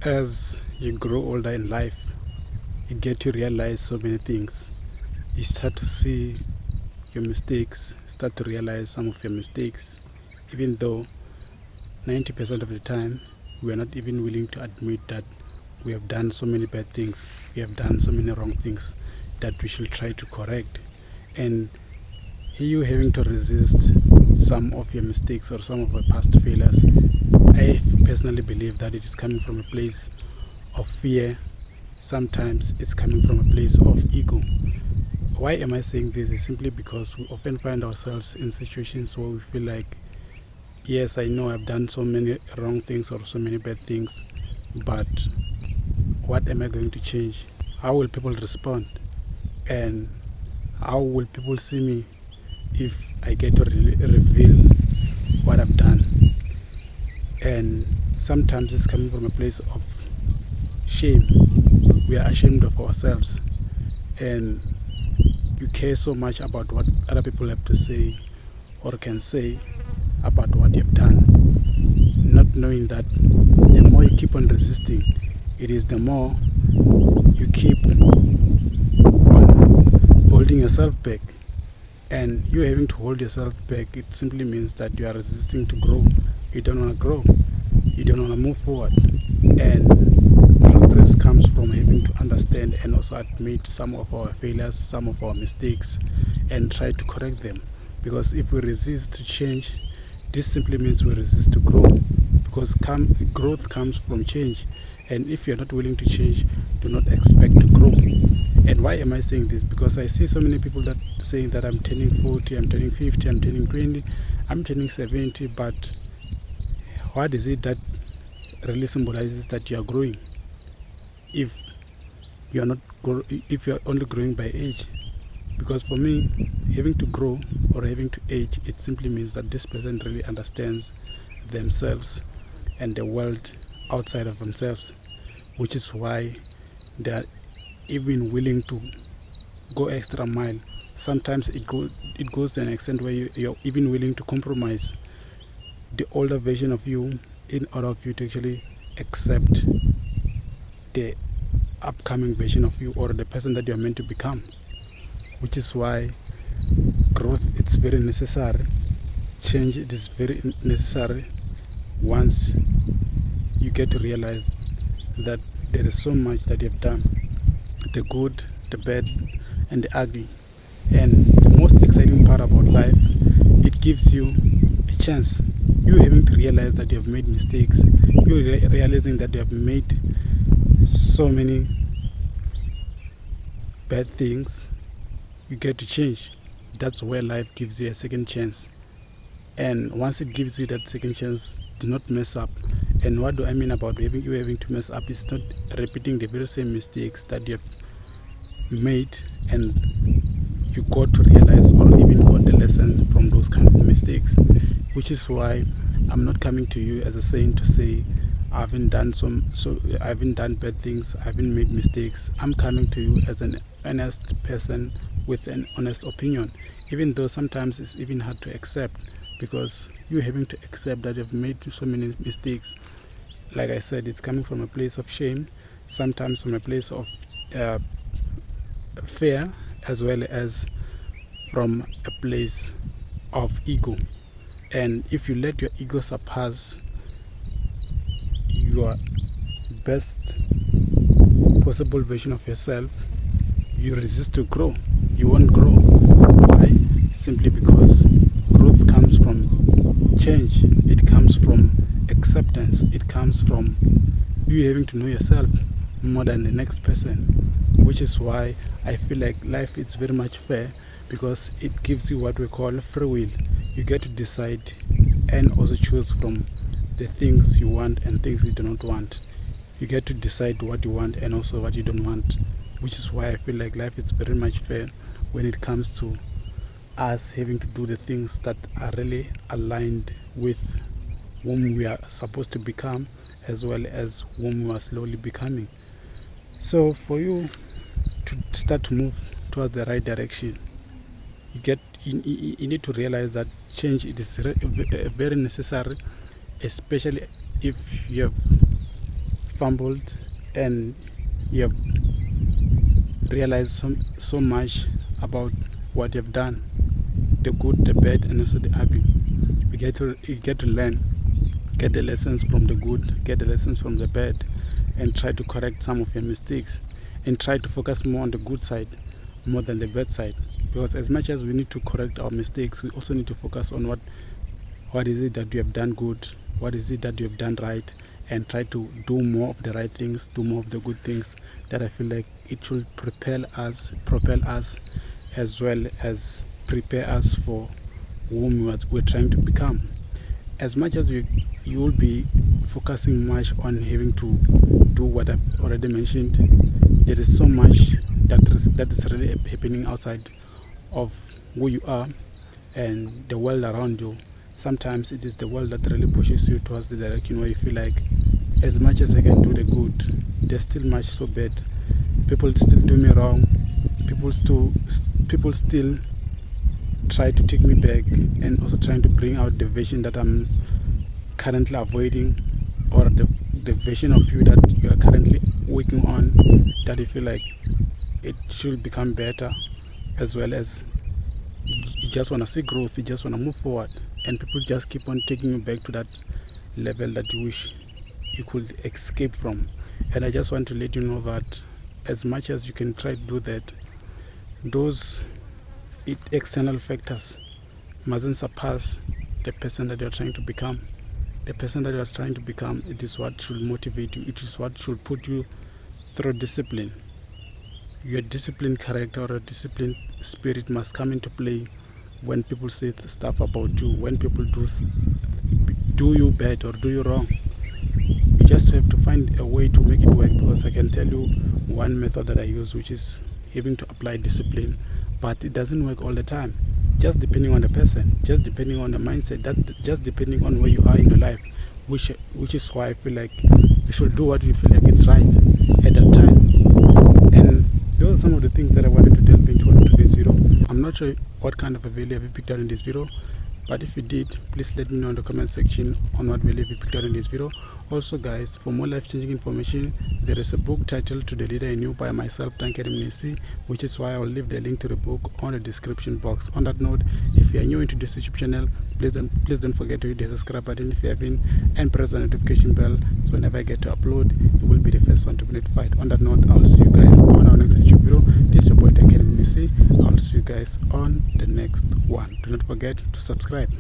As you grow older in life, you get to realize so many things. You start to see your mistakes, start to realize some of your mistakes, even though 90% of the time we are not even willing to admit that we have done so many bad things, we have done so many wrong things that we should try to correct. And you having to resist some of your mistakes or some of your past failures, I personally believe that it is coming from a place of fear. Sometimes it's coming from a place of ego. Why am I saying this? Is simply because we often find ourselves in situations where we feel like, yes, I know I've done so many wrong things or so many bad things, but what am I going to change? How will people respond? And how will people see me if I get to reveal what I've done? And sometimes it's coming from a place of shame. We are ashamed of ourselves, and you care so much about what other people have to say or can say about what you've done, not knowing that the more you keep on resisting, it is the more you keep on holding yourself back. And you having to hold yourself back, it simply means that you are resisting to grow. You don't want to grow, you don't want to move forward. And progress comes from having to understand and also admit some of our failures, some of our mistakes, and try to correct them. Because if we resist to change, this simply means we resist to grow. Because growth comes from change. And if you're not willing to change, do not expect to grow. And why am I saying this? Because I see so many people that saying that I'm turning 40, I'm turning 50, I'm turning 20, I'm turning 70, but what is it that really symbolizes that you are growing if you are not if you are only growing by age? Because for me, having to grow or having to age, it simply means that this person really understands themselves and the world outside of themselves, which is why they are even willing to go extra mile. Sometimes it goes to an extent where you're even willing to compromise the older version of you in order of you to actually accept the upcoming version of you or the person that you're meant to become, which is why growth it's very necessary. Change it is very necessary once you get to realize that there is so much that you've done, the good, the bad, and the ugly. And the most exciting part about life, it gives you a chance. You having to realize that you have made mistakes, you realizing that you have made so many bad things, you get to change. That's where life gives you a second chance. And once it gives you that second chance, do not mess up. And what do I mean about having to mess up? It's not repeating the very same mistakes that you have made and you got to realize or even got the lesson from those kind of mistakes. Which is why I'm not coming to you as a saying to say I haven't done I haven't done bad things, I haven't made mistakes. I'm coming to you as an honest person with an honest opinion, even though sometimes it's even hard to accept because you're having to accept that you've made so many mistakes. Like I said, it's coming from a place of shame, sometimes from a place of uh, fear, as well as from a place of ego. And if you let your ego surpass your best possible version of yourself, you resist to grow. You won't grow. Why? Simply because growth comes from change. It comes from acceptance. It comes from you having to know yourself more than the next person. Which is why I feel like life is very much fair because it gives you what we call free will. You get to decide and also choose from the things you want and things you do not want. You get to decide what you want and also what you don't want, which is why I feel like life is very much fair when it comes to us having to do the things that are really aligned with whom we are supposed to become as well as whom we are slowly becoming. So for you to start to move towards the right direction, you need to realize that change it is very necessary, especially if you have fumbled and you have realized so much about what you have done, the good, the bad, and also the ugly. You get to learn, get the lessons from the good, get the lessons from the bad, and try to correct some of your mistakes, and try to focus more on the good side more than the bad side. Because as much as we need to correct our mistakes, we also need to focus on what is it that we have done good, what is it that we have done right, and try to do more of the right things, do more of the good things that I feel like it should propel us, as well as prepare us for whom we're trying to become. As much as you will be focusing much on having to do what I've already mentioned, there is so much that is really happening outside of who you are and the world around you. Sometimes it is the world that really pushes you towards the direction where you feel like, as much as I can do the good, there's still much so bad. People still do me wrong. People still try to take me back, and also trying to bring out the vision that I'm currently avoiding, or the version of you that you are currently working on, that you feel like it should become better, as well as you just want to see growth, you just want to move forward, and people just keep on taking you back to that level that you wish you could escape from. And I just want to let you know that as much as you can try to do that, those external factors mustn't surpass the person that you're trying to become. The person that you're trying to become, it is what should motivate you, it is what should put you through discipline. Your disciplined character or a disciplined spirit must come into play when people say stuff about you, when people do you bad or do you wrong. You just have to find a way to make it work, because I can tell you one method that I use, which is having to apply discipline, but it doesn't work all the time. Just depending on the person, just depending on the mindset, just depending on where you are in your life, which is why I feel like you should do what you feel like it's right at that time. And those are some of the things that I wanted to delve into in today's video. I'm not sure what kind of a value have you picked out in this video, but if you did, please let me know in the comment section on what value you picked out in this video. Also guys, for more life-changing information, there is a book titled To The Leader in You by myself, Tankeri Mnisi, which is why I'll leave the link to the book on the description box. On that note, if you are new into this YouTube channel, please don't forget to hit the subscribe button if you haven't, and press the notification bell, so whenever I get to upload, you will be the first one to be notified. On that note, I'll see you guys on our next YouTube video. This is your boy Tankeri Mnisi. I'll see you guys on the next one. Do not forget to subscribe.